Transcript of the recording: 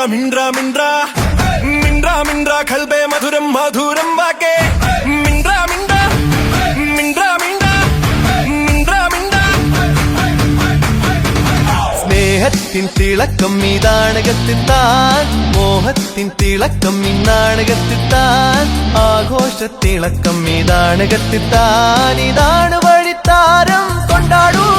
മിണ്ട്ര മിണ്ട്ര മിണ്ട്ര മിണ്ട്ര ഖൽബേ മധുരം മധുരം വാക്കേ മിണ്ട്ര മിണ്ട്ര മിണ്ട്ര മിണ്ട്ര മിണ്ട്ര മിണ്ട്ര സ്നേഹത്തിൻ തിളക്കം ഈ നാടകത്തിത്താൻ മോഹത്തിൻ തിളക്കം ഈ നാടകത്തിത്താൻ ആഘോഷത്തിളക്കം ഈ നാടകത്തിത്താൻ ഇതാണ് വഴിത്താരം കൊണ്ടാടൂ